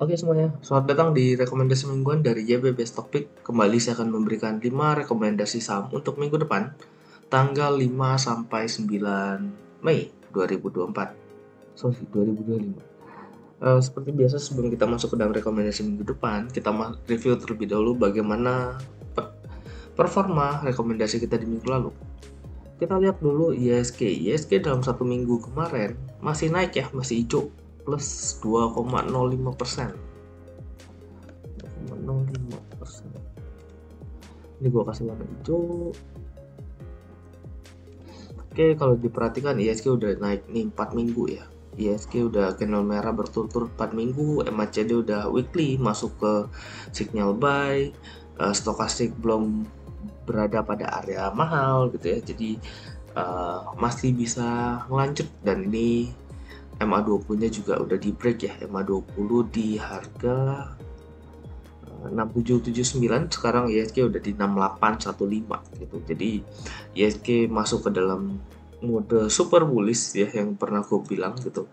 Oke semuanya, selamat datang di rekomendasi mingguan dari YBB Stock Pick. Kembali saya akan memberikan 5 rekomendasi saham untuk minggu depan, tanggal 5 sampai 9 Mei 2024. Sorry, 2025. Seperti biasa sebelum kita masuk ke dalam rekomendasi minggu depan, kita review terlebih dahulu bagaimana performa rekomendasi kita di minggu lalu. Kita lihat dulu ISG. ISG dalam satu minggu kemarin masih naik ya, masih hijau, plus 2,05%. 2,05%. Ini gua kasih warna hijau. Oke, kalau diperhatikan ISG udah naik nih 4 minggu ya. ISG udah candle merah berturut-turut 4 minggu, MACD udah weekly masuk ke signal buy, stokastik belum berada pada area mahal gitu ya, jadi masih bisa melanjut. Dan ini MA20 nya juga udah di break ya, MA20 di harga 6779, sekarang ISG udah di 6815 gitu. Jadi ISG masuk ke dalam mode super bullish ya, yang pernah gue bilang gitu.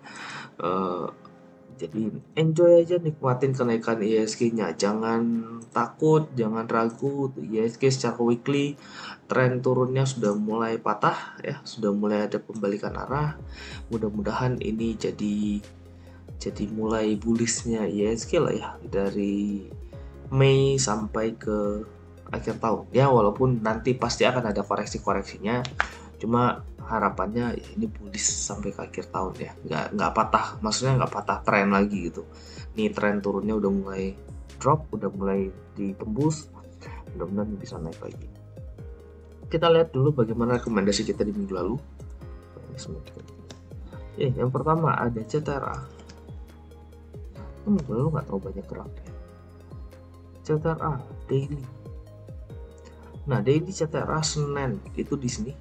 Jadi enjoy aja, nikmatin kenaikan ISG-nya, jangan takut, jangan ragu. ISG secara weekly tren turunnya sudah mulai patah ya, sudah mulai ada pembalikan arah. Mudah-mudahan ini jadi mulai bullishnya ISG lah ya, dari Mei sampai ke akhir tahun ya, walaupun nanti pasti akan ada koreksi-koreksinya, cuma harapannya ya ini bullish sampai ke akhir tahun ya, nggak patah, maksudnya nggak patah tren lagi gitu. Ini tren turunnya udah mulai drop, udah mulai ditembus, mudah-mudahan bisa naik lagi. Kita lihat dulu bagaimana rekomendasi kita di minggu lalu. Yang pertama ada CTRA. Minggu lalu nggak terlalu banyak gerak ya. CTRA daily. Nah, daily CTRA Senin itu di sini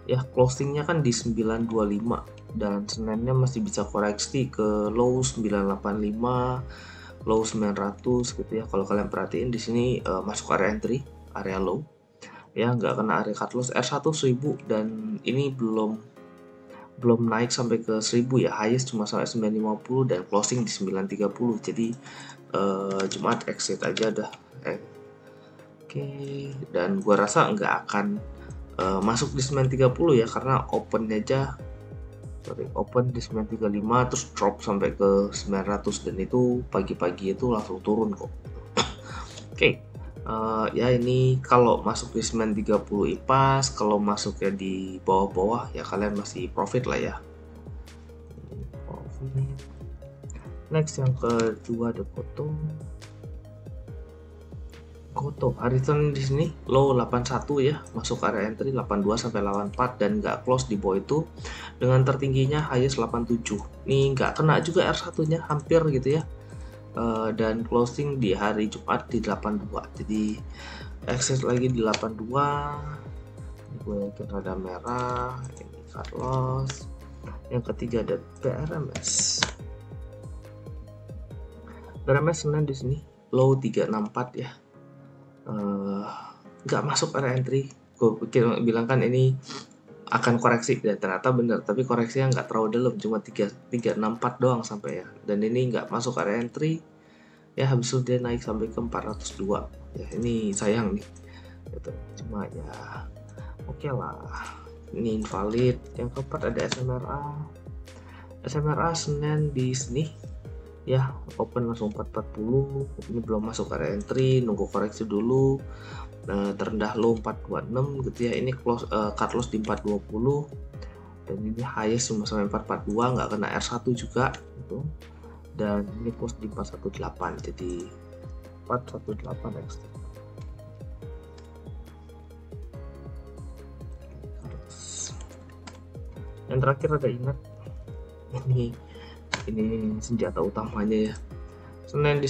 ya, closingnya kan di 925, dan Seninnya masih bisa koreksi ke low 985, low 900 gitu ya. Kalau kalian perhatiin di sini masuk area entry, area low ya, nggak kena area cut loss R1 1000, dan ini belum naik sampai ke 1000 ya, highest cuma sampai 950 dan closing di 930. Jadi Jumat exit aja dah. Oke, dan gua rasa nggak akan masuk di 930 ya, karena open di 935 terus drop sampai ke 900, dan itu pagi-pagi itu langsung turun kok. Oke, ya ini kalau masuk di 930 impas, kalau masuknya di bawah-bawah ya kalian masih profit lah ya. Next yang kedua ada Goto hari Senin di sini low 81 ya, masuk area entry 82 sampai 84, dan nggak close di bawah itu, dengan tertingginya highest 87. Ini nggak kena juga R1-nya, hampir gitu ya. Dan closing di hari Jumat di 82. Jadi exit lagi di 82. Ini gue yakin rada merah, ini cut loss. Yang ketiga ada PRMS. PRMS Senin di sini low 364 ya. Nggak masuk area entry. Gue bilang kan ini akan koreksi ya, ternyata bener, tapi koreksinya nggak terlalu dalam, cuma 364 doang sampai ya, dan ini nggak masuk area entry ya. Habis itu dia naik sampai ke 402 ya, ini sayang nih gitu. Cuma ya oke lah, ini invalid. Yang keempat ada SMRA Senin di sini ya, open langsung 440. Ini belum masuk area entry, nunggu koreksi dulu. Terendah low 426 gitu ya. Ini close cut loss di 420, dan ini highest cuma sampai 442, nggak kena R1 juga gitu. Dan ini close di 418, jadi 418 next. Yang terakhir ada Inat. Ini senjata utamanya ya. Senin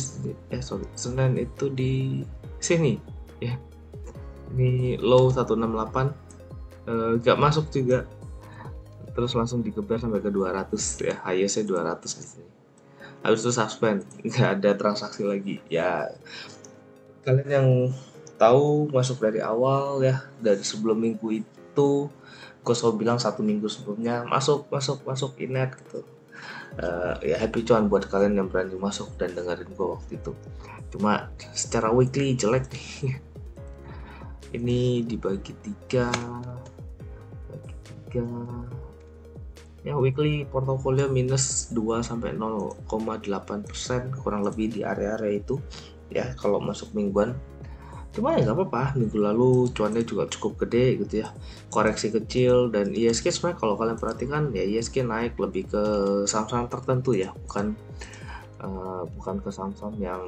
itu di sini ya. Ini low 168, gak masuk juga, terus langsung digeber sampai ke 200 ya, highestnya 200 di sini. Habis itu suspend, nggak ada transaksi lagi ya. Kalian yang tahu masuk dari awal ya, dari sebelum minggu itu gue selalu bilang 1 minggu sebelumnya masuk inet gitu. Ya happy cuan buat kalian yang berani masuk dan dengerin gue waktu itu. Cuma secara weekly jelek nih. Ini dibagi 3 ya, weekly portofolio minus 2 sampai 0,8% kurang lebih di area-area itu ya kalau masuk mingguan. Cuma ya nggak apa-apa, minggu lalu cuannya juga cukup gede gitu ya, koreksi kecil. Dan ISG sebenarnya kalau kalian perhatikan ya, ISG naik lebih ke saham-saham tertentu ya, bukan ke saham-saham yang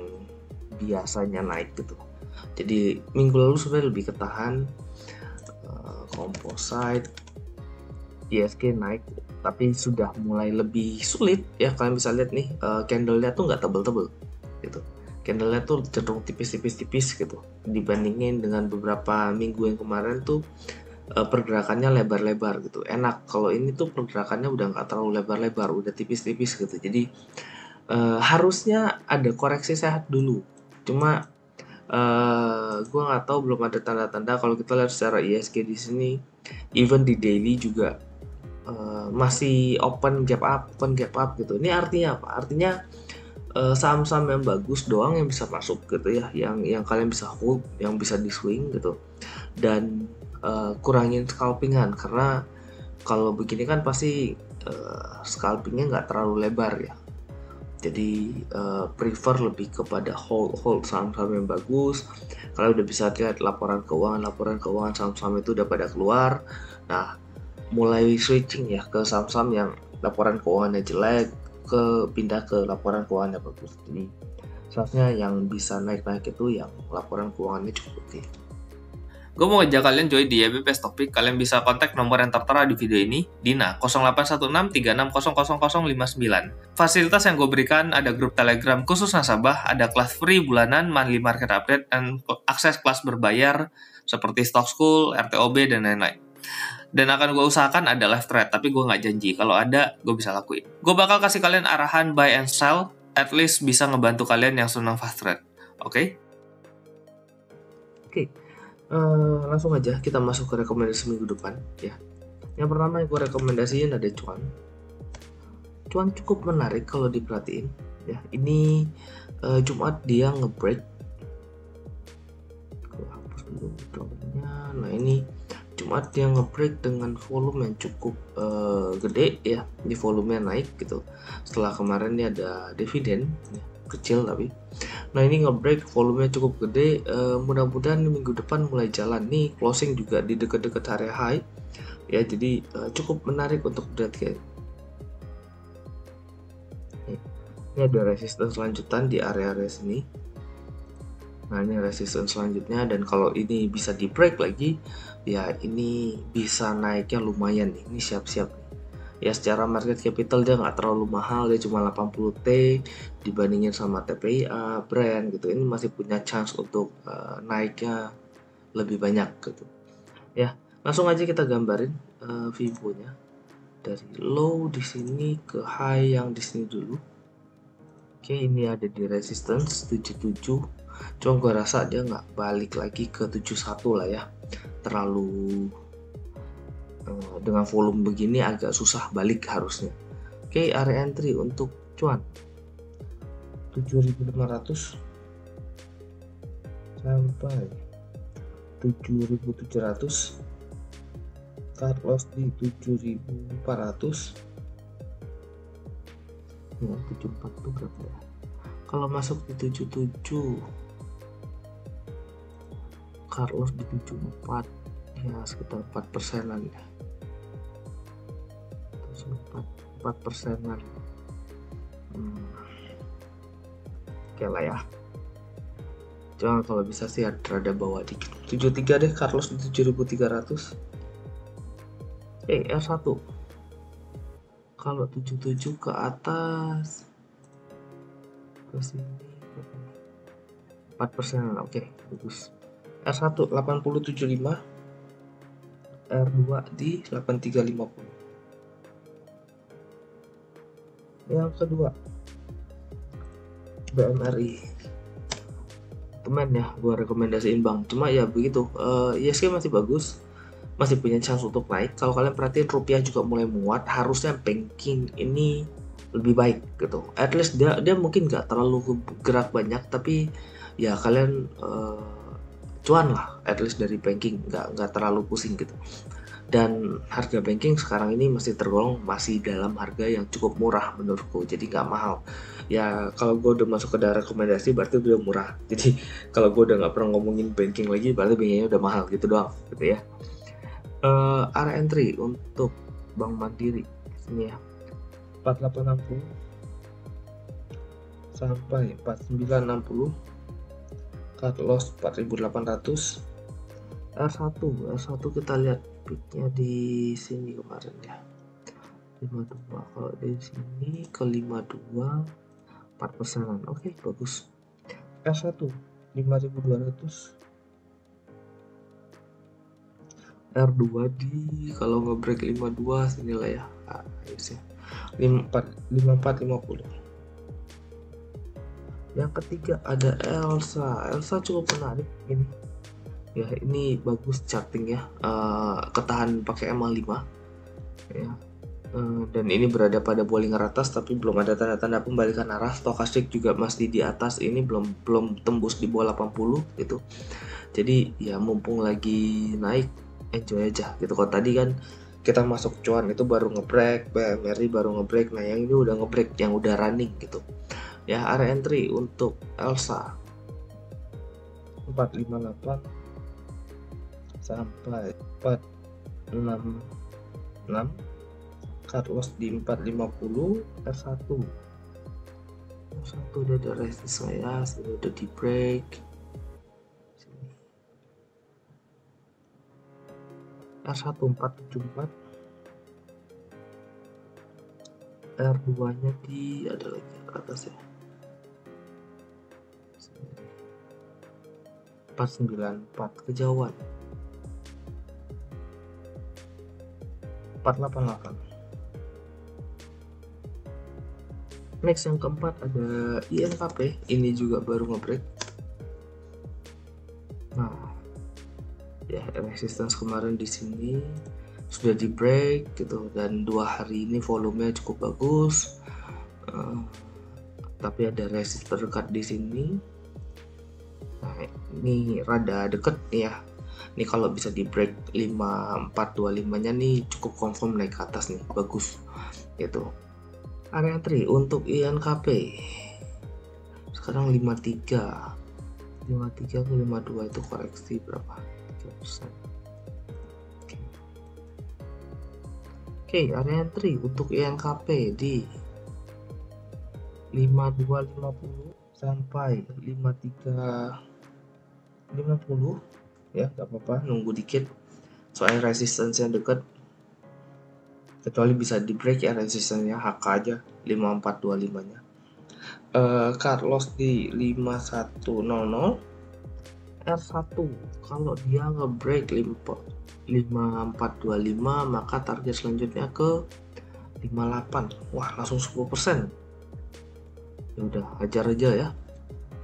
biasanya naik gitu. Jadi minggu lalu sebenarnya lebih ketahan. Composite ISG naik tapi sudah mulai lebih sulit ya, kalian bisa lihat nih, candlenya tuh nggak tebel-tebel gitu, candlenya tuh cenderung tipis gitu dibandingin dengan beberapa minggu yang kemarin tuh. Pergerakannya lebar-lebar gitu, enak. Kalau ini tuh pergerakannya udah nggak terlalu lebar-lebar, udah tipis-tipis gitu. Jadi harusnya ada koreksi sehat dulu. Cuma gue nggak tahu, belum ada tanda-tanda. Kalau kita lihat secara ISG di sini, even di daily juga masih open gap up gitu. Ini artinya apa? Artinya saham-saham yang bagus doang yang bisa masuk gitu ya, yang kalian bisa hold, yang bisa di swing gitu. Dan kurangin scalpingan, karena kalau begini kan pasti scalpingnya nggak terlalu lebar ya. Jadi prefer lebih kepada hold saham-saham yang bagus. Kalian udah bisa lihat laporan keuangan saham-saham itu udah pada keluar. Nah, mulai switching ya ke saham-saham yang laporan keuangannya jelek, pindah ke laporan keuangannya bagus. Jadi seharusnya yang bisa naik itu yang laporan keuangannya cukup oke. Gue mau ngajak kalian join di YBPS Topik. Kalian bisa kontak nomor yang tertera di video ini, Dina 0816360059. Fasilitas yang gue berikan ada grup Telegram khusus nasabah, ada kelas free bulanan, monthly market update, dan akses kelas berbayar seperti Stock School, RTOB, dan lain-lain. Dan akan gue usahakan ada live trade, tapi gue nggak janji. Kalau ada, gue bisa lakuin. Gue bakal kasih kalian arahan buy and sell, at least bisa ngebantu kalian yang senang fast trade. Oke? Langsung aja kita masuk ke rekomendasi minggu depan ya. Yang pertama yang gue rekomendasiin ada cuan. Cuan cukup menarik kalau diperhatiin ya. Ini Jumat dia ngebreak. Hapus dulu drawingnya. Nah, ini Jumat dia ngebreak dengan volume yang cukup gede ya. Ini volumenya naik gitu. Setelah kemarin dia ada dividen ya, kecil tapi. Nah, ini ngebreak volumenya cukup gede. Mudah-mudahan minggu depan mulai jalan nih, closing juga di dekat-dekat area high ya. Jadi cukup menarik untuk dilihat. Ini ada resistance lanjutan di area-area sini. Nah, ini resistance selanjutnya, dan kalau ini bisa di break lagi ya, ini bisa naiknya lumayan nih. Ini siap-siap ya. Secara market capital dia nggak terlalu mahal, dia cuma 80T dibandingin sama TPIA, brand gitu. Ini masih punya chance untuk naiknya lebih banyak gitu ya. Langsung aja kita gambarin Vivo-nya dari low di sini ke high yang di sini dulu. Oke, ini ada di resistance 77. Cuma gue rasa dia nggak balik lagi ke 71 lah ya. Terlalu dengan volume begini agak susah balik harusnya. Oke, area entry untuk cuan 7.500 sampai 7.700, cut loss di 7.400 ya. 74 itu berapa ya? Kalau masuk di 77, cut loss di 74 ya, sekitar 4%-an ya. 4%-an. Oke lah ya. Jangan, kalau bisa sih rada bawah dikit. 73 deh, cut loss di 7.300. R1. Kalau 77 ke atas ke sini 4%-an. Oke, bagus. R1 8075, R2 di 8350. Yang kedua BMRI, temen ya, gue rekomendasiin bang. Cuma ya begitu, ISG masih bagus, masih punya chance untuk naik. Kalau kalian perhatiin rupiah juga mulai menguat, harusnya banking ini lebih baik gitu. At least dia mungkin nggak terlalu gerak banyak, tapi ya kalian cuan lah at least dari banking, nggak terlalu pusing gitu. Dan harga banking sekarang ini masih tergolong masih dalam harga yang cukup murah menurutku, jadi nggak mahal. Ya kalau gue udah masuk ke daerah rekomendasi berarti udah murah. Jadi kalau gue udah nggak pernah ngomongin banking lagi berarti bankingnya udah mahal gitu doang gitu ya. Area entry untuk Bank Mandiri sini ya, 4860 sampai 4960, cut loss 4800. R1 kita lihat peaknya di sini kemarin ya, 52. Kalau dari sini ke 52 4%. Oke, bagus. R1 5200, R2 di kalau ngebreak 52 sinilah ya, ya 5450. Yang ketiga ada Elsa cukup menarik ini ya, ini bagus charting ya, ketahan pakai MA5 ya, dan ini berada pada Bollinger atas tapi belum ada tanda-tanda pembalikan arah. Stokastik juga masih di atas, ini belum tembus di bawah 80 gitu. Jadi ya mumpung lagi naik, enjoy aja gitu. Kalau tadi kan kita masuk cuan itu baru ngebreak, BMRI baru ngebreak, nah yang ini udah ngebreak, yang udah running gitu ya. Area entry untuk Elsa 458 sampai 466, cut loss di 450. R1 udah ada resist saya, sudah ada di break. R1 474, R2 nya di ada lagi ke atas ya, 494 kejauhan, 488. Next yang keempat ada INKP, ini juga baru ngebreak. Nah ya, resistance kemarin di sini sudah di break gitu, dan 2 hari ini volumenya cukup bagus, tapi ada resist terdekat di sini. Nah ini rada deket nih ya, ini kalau bisa di break 5425 nya nih cukup confirm naik ke atas nih, bagus gitu. Area entry untuk INKP sekarang 53 ke 52, itu koreksi berapa, 3%. Oke, area entry untuk INKP di 5250 sampai 5350 ya, gak apa-apa nunggu dikit soalnya resistance yang dekat, kecuali bisa di break ya resistance-nya, HK aja 5425 nya. Cut loss di 5100. R1 kalau dia ngebreak 5425 maka target selanjutnya ke 58. Wah langsung 10%. Ya udah hajar aja ya.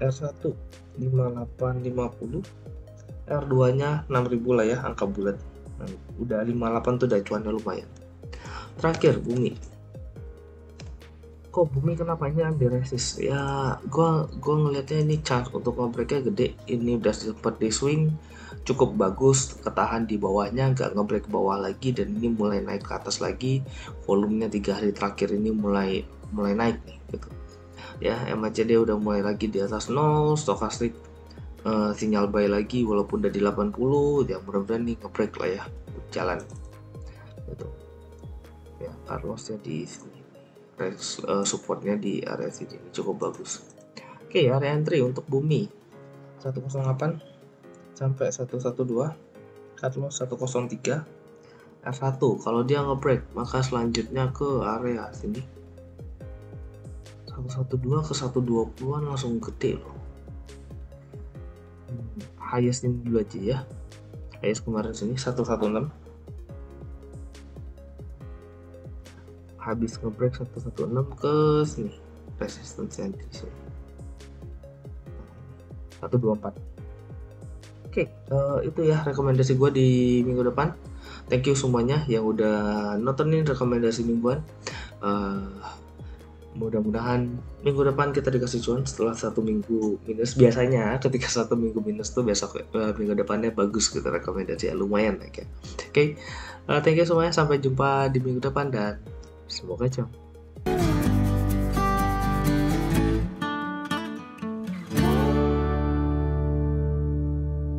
R1 5850, R2 nya 6000 lah ya, angka bulat. Nah, udah 58 tuh udah cuannya lumayan. Terakhir Bumi. Kok Bumi kenapa ini under resist ya, gua ngelihatnya ini chance untuk ngebreaknya gede. Ini udah sempat di swing cukup bagus, ketahan di bawahnya, nggak ngebreak ke bawah lagi, dan ini mulai naik ke atas lagi. Volumenya 3 hari terakhir ini mulai naik nih gitu ya. MACD udah mulai lagi di atas 0, stokastik sinyal buy lagi walaupun udah di 80 ya, mudah-mudahan nih ngebreak lah ya, jalan gitu ya. Carlosnya di sini, supportnya di area sini cukup bagus. Oke, area entry untuk Bumi 108 sampai 112, cut loss 103. R1 kalau dia ngebreak maka selanjutnya ke area sini 112 ke 120-an langsung gede loh. Highest ini dulu aja ya, highest kemarin sini 116, habis ngebreak 116 ke sini, resistance yang di sini 124. Oke, itu ya rekomendasi gue di minggu depan. Thank you semuanya yang udah nontonin rekomendasi mingguan. Mudah-mudahan minggu depan kita dikasih cuan setelah 1 minggu minus. Biasanya ketika 1 minggu minus tuh besok minggu depannya bagus gitu rekomendasi, lumayan ya. Oke, thank you semuanya, sampai jumpa di minggu depan dan semoga cuan.